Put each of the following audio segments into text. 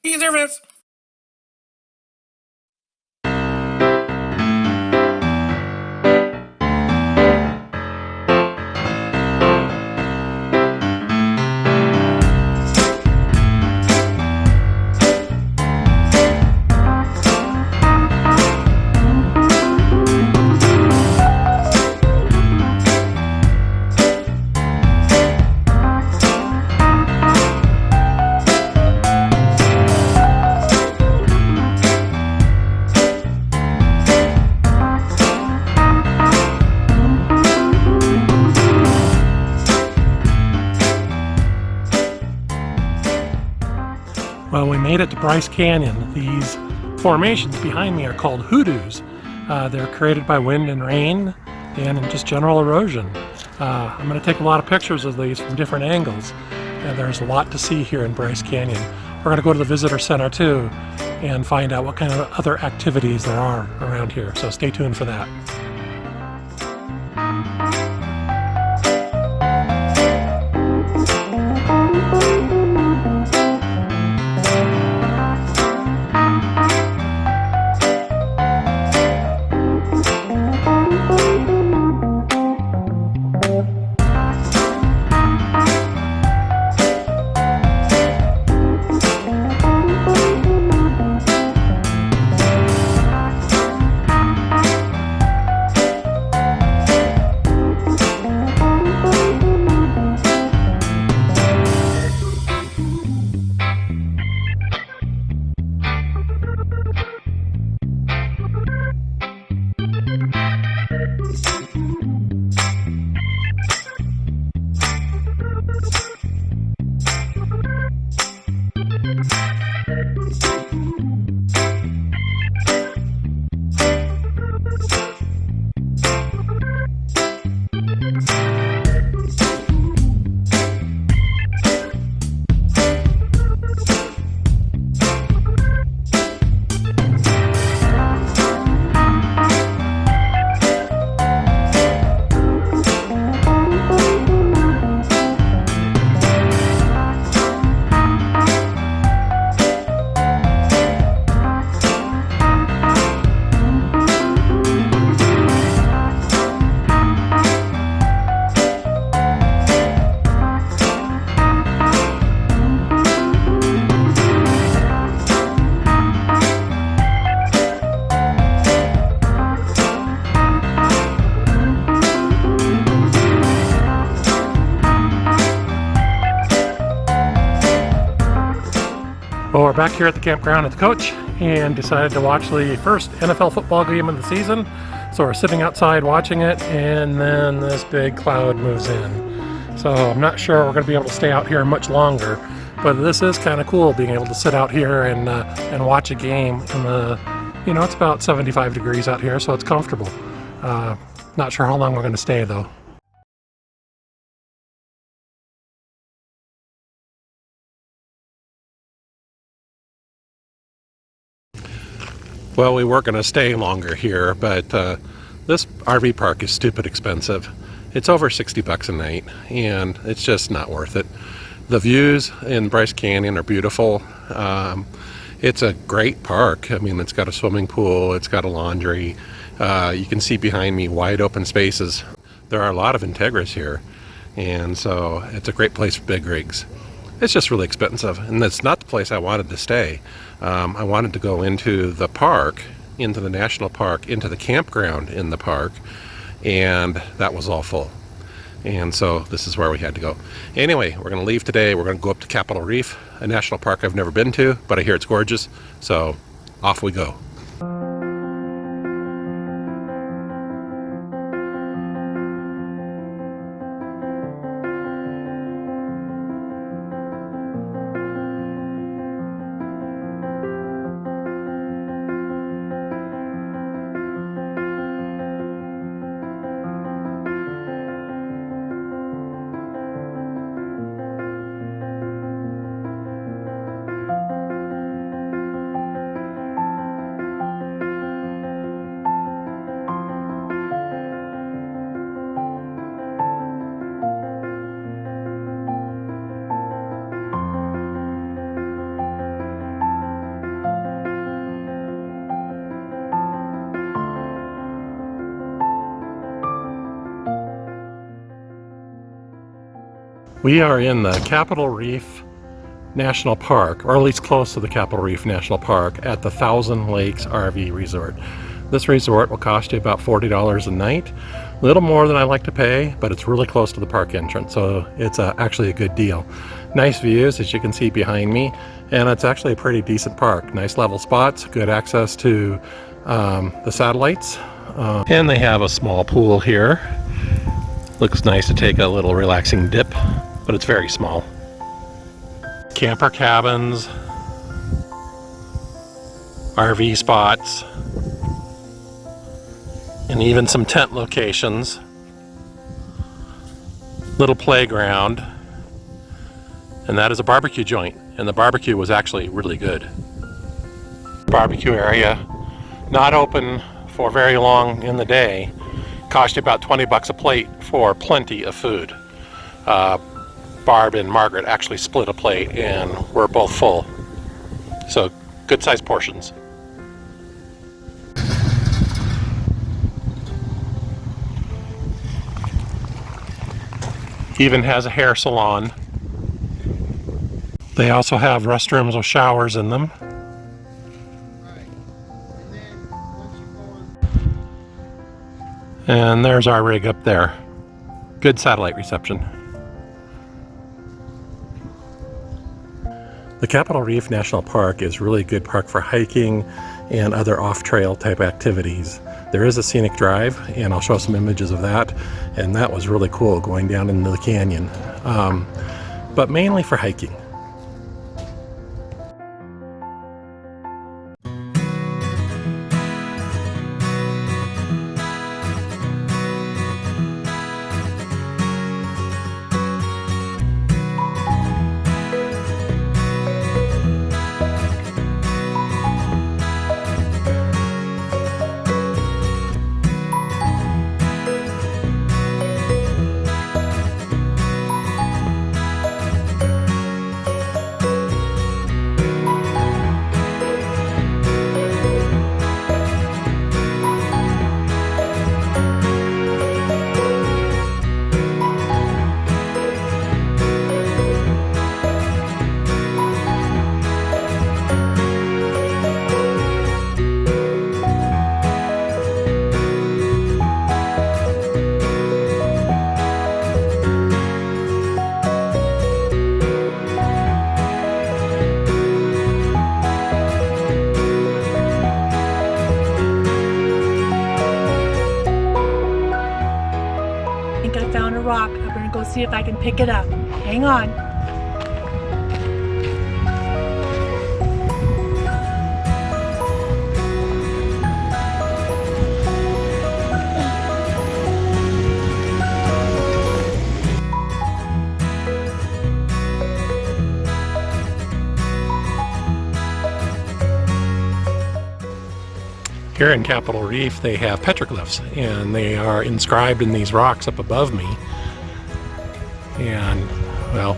You deserve this. Well, we made it to Bryce Canyon. These formations behind me are called hoodoos. They're created by wind and rain and just general erosion. I'm going to take a lot of pictures of these from different angles. And there's a lot to see here in Bryce Canyon. We're going to go to the visitor center too and find out what kind of other activities there are around here. So stay tuned for that. Well, we're back here at the campground at the coach and decided to watch the first NFL football game of the season. So we're sitting outside watching it, and then this big cloud moves in. So I'm not sure we're going to be able to stay out here much longer, but this is kind of cool being able to sit out here and watch a game in the, it's about 75 degrees out here, so it's comfortable. Not sure how long we're going to stay though. Well, we were going to stay longer here, but this RV park is stupid expensive. It's over 60 bucks a night, and it's just not worth it. The views in Bryce Canyon are beautiful. It's a great park. I mean, it's got a swimming pool, it's got a laundry. You can see behind me wide open spaces. There are a lot of Integras here, and so it's a great place for big rigs. It's just really expensive, and it's not the place I wanted to stay. I wanted to go into the park, into the national park, into the campground in the park, and that was all full. And so this is where we had to go. Anyway, we're going to leave today. We're going to go up to Capitol Reef, a national park I've never been to, but I hear it's gorgeous, so off we go. We are in the Capitol Reef National Park, or at least close to the Capitol Reef National Park, at the Thousand Lakes RV Resort. This resort will cost you about $40 a night. A little more than I like to pay, but it's really close to the park entrance, so it's actually a good deal. Nice views, as you can see behind me, and it's actually a pretty decent park. Nice level spots, good access to the satellites, and they have a small pool here. Looks nice to take a little relaxing dip, but it's very small. Camper cabins, RV spots, and even some tent locations. Little playground, and that is a barbecue joint, and the barbecue was actually really good. Barbecue area, not open for very long in the day, cost you about 20 bucks a plate for plenty of food. Barb and Margaret actually split a plate and we're both full. So good sized portions. Even has a hair salon. They also have restrooms with showers in them. And there's our rig up there. Good satellite reception. The Capitol Reef National Park is really a good park for hiking and other off-trail type activities. There is a scenic drive, and I'll show some images of that, and that was really cool going down into the canyon, but mainly for hiking. Rock. I'm gonna go see if I can pick it up. Hang on. Here in Capitol Reef they have petroglyphs, and they are inscribed in these rocks up above me. And, well,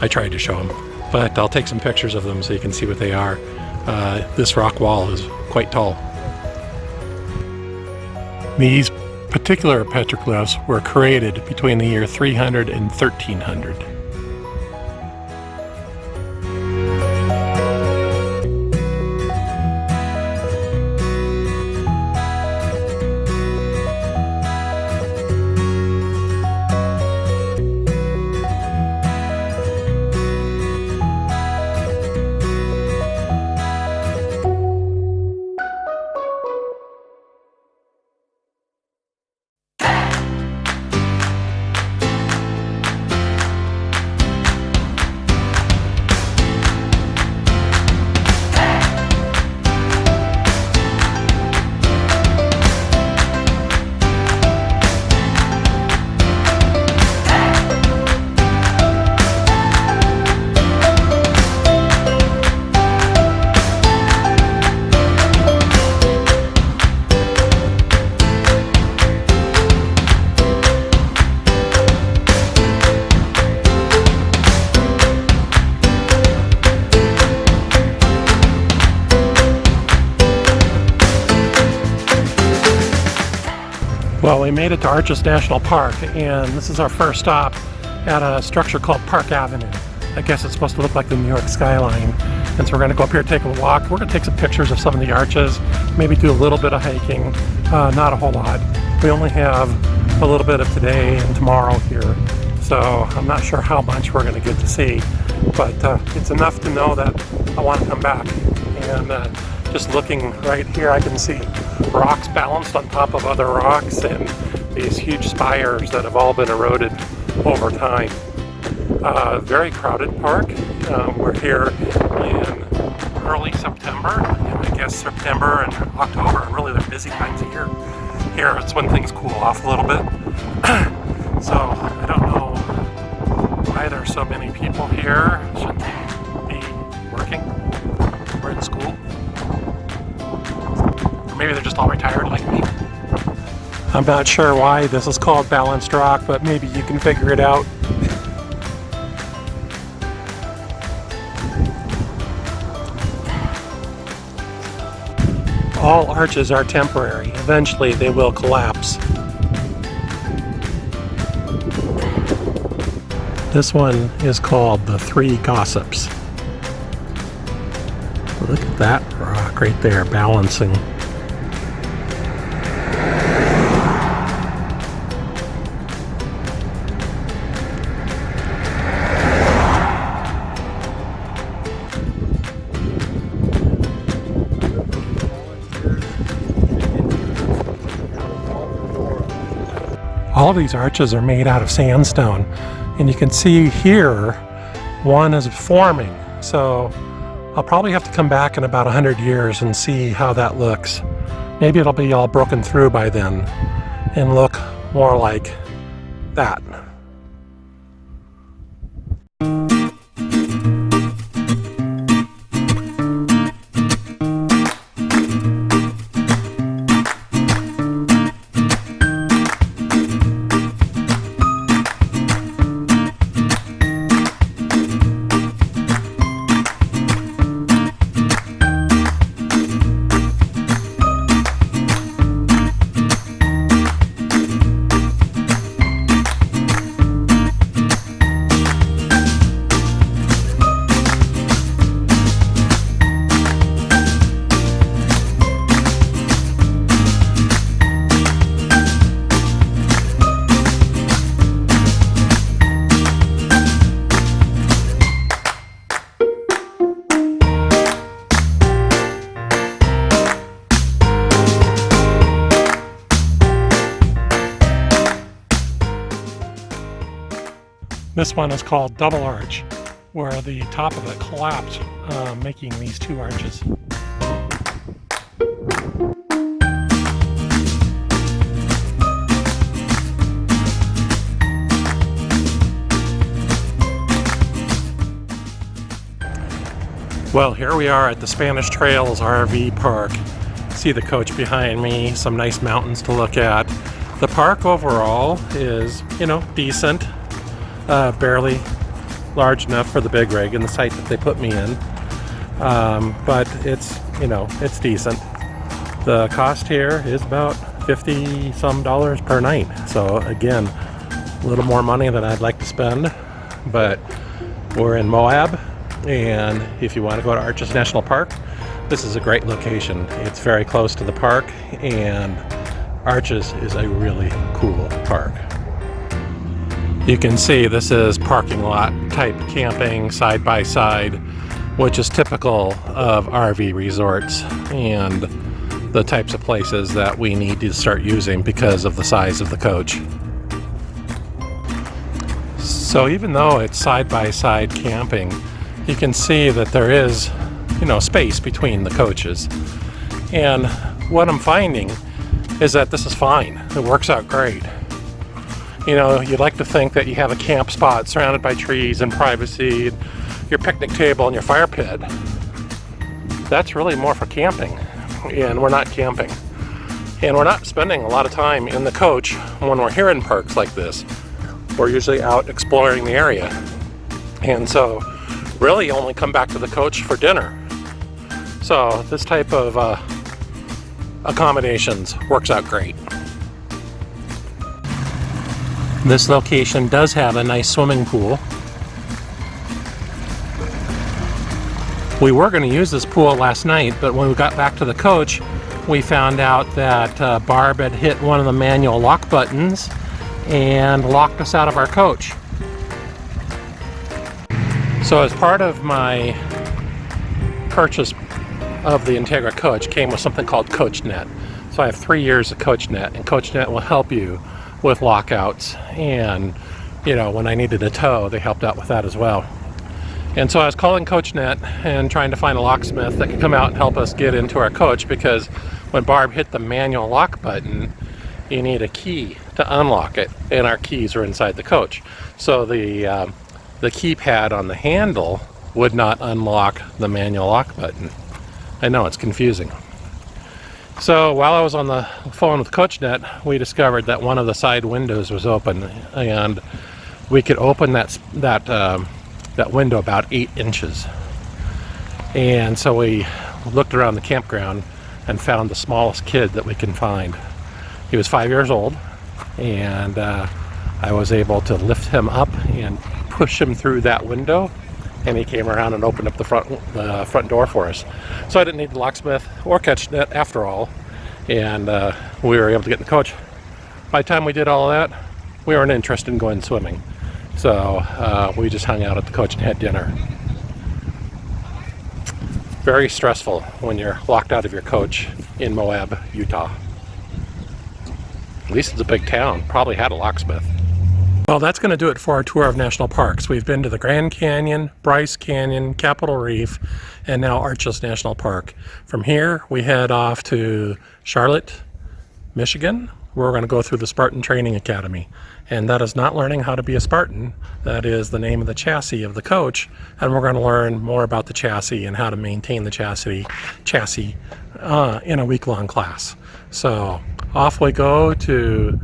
I tried to show them, but I'll take some pictures of them so you can see what they are. This rock wall is quite tall. These particular petroglyphs were created between the year 300 and 1300. Well, we made it to Arches National Park, and this is our first stop at a structure called Park Avenue. I guess it's supposed to look like the New York skyline. And so we're going to go up here, take a walk. We're going to take some pictures of some of the arches, maybe do a little bit of hiking, not a whole lot. We only have a little bit of today and tomorrow here, so I'm not sure how much we're going to get to see, but it's enough to know that I want to come back. And just looking right here, I can see rocks balanced on top of other rocks and these huge spires that have all been eroded over time. Very crowded park. We're here in early September, and I guess September and October are really the busy times of year. Here it's when things cool off a little bit. So I don't know why there's so many people here. Should they be working or in school? Or maybe they're just all retired like me. I'm not sure why this is called Balanced Rock, but maybe you can figure it out. All arches are temporary. Eventually they will collapse. This one is called the Three Gossips. Look at that rock right there balancing. All these arches are made out of sandstone, and you can see here one is forming. So I'll probably have to come back in about 100 years and see how that looks. Maybe it'll be all broken through by then and look more like that. This one is called Double Arch, where the top of it collapsed, making these two arches. Well, here we are at the Spanish Trails RV Park. See the coach behind me, some nice mountains to look at. The park overall is, decent. Barely large enough for the big rig and the site that they put me in, but it's decent. The cost here is about $50 some per night, so again, a little more money than I'd like to spend, but we're in Moab, and if you want to go to Arches National Park, this is a great location. It's very close to the park, and Arches is a really cool park. You can see this is parking lot type camping side by side, which is typical of RV resorts and the types of places that we need to start using because of the size of the coach. So even though it's side by side camping, you can see that there is, space between the coaches. And what I'm finding is that this is fine. It works out great. You'd like to think that you have a camp spot surrounded by trees and privacy, your picnic table and your fire pit. That's really more for camping, and we're not camping. And we're not spending a lot of time in the coach when we're here in parks like this. We're usually out exploring the area. And so really only come back to the coach for dinner. So this type of accommodations works out great. This location does have a nice swimming pool. We were going to use this pool last night, but when we got back to the coach, we found out that Barb had hit one of the manual lock buttons and locked us out of our coach. So as part of my purchase of the Integra coach came with something called CoachNet. So I have 3 years of CoachNet, and CoachNet will help you with lockouts, and when I needed a tow, they helped out with that as well. And so I was calling CoachNet and trying to find a locksmith that could come out and help us get into our coach, because when Barb hit the manual lock button, you need a key to unlock it, and our keys are inside the coach. So the keypad on the handle would not unlock the manual lock button. I know, it's confusing. So while I was on the phone with CoachNet, we discovered that one of the side windows was open, and we could open that window about 8 inches. And so we looked around the campground and found the smallest kid that we can find. He was 5 years old, and I was able to lift him up and push him through that window, and he came around and opened up the front door for us. So I didn't need the locksmith or CoachNet after all, and we were able to get in the coach. By the time we did all of that, we weren't interested in going swimming. So we just hung out at the coach and had dinner. Very stressful when you're locked out of your coach in Moab, Utah. At least it's a big town, probably had a locksmith. Well, that's going to do it for our tour of national parks. We've been to the Grand Canyon, Bryce Canyon, Capitol Reef, and now Arches National Park. From here, we head off to Charlotte, Michigan. We're going to go through the Spartan Training Academy. And that is not learning how to be a Spartan. That is the name of the chassis of the coach. And we're going to learn more about the chassis and how to maintain the chassis in a week-long class. So off we go to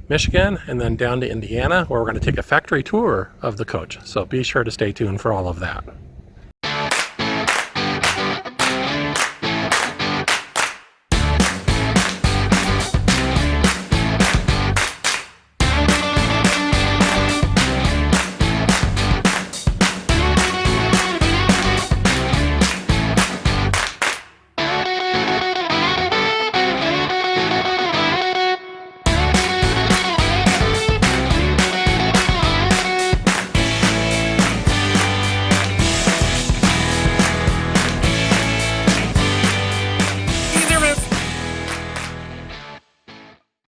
Michigan and then down to Indiana, where we're going to take a factory tour of the coach. So be sure to stay tuned for all of that.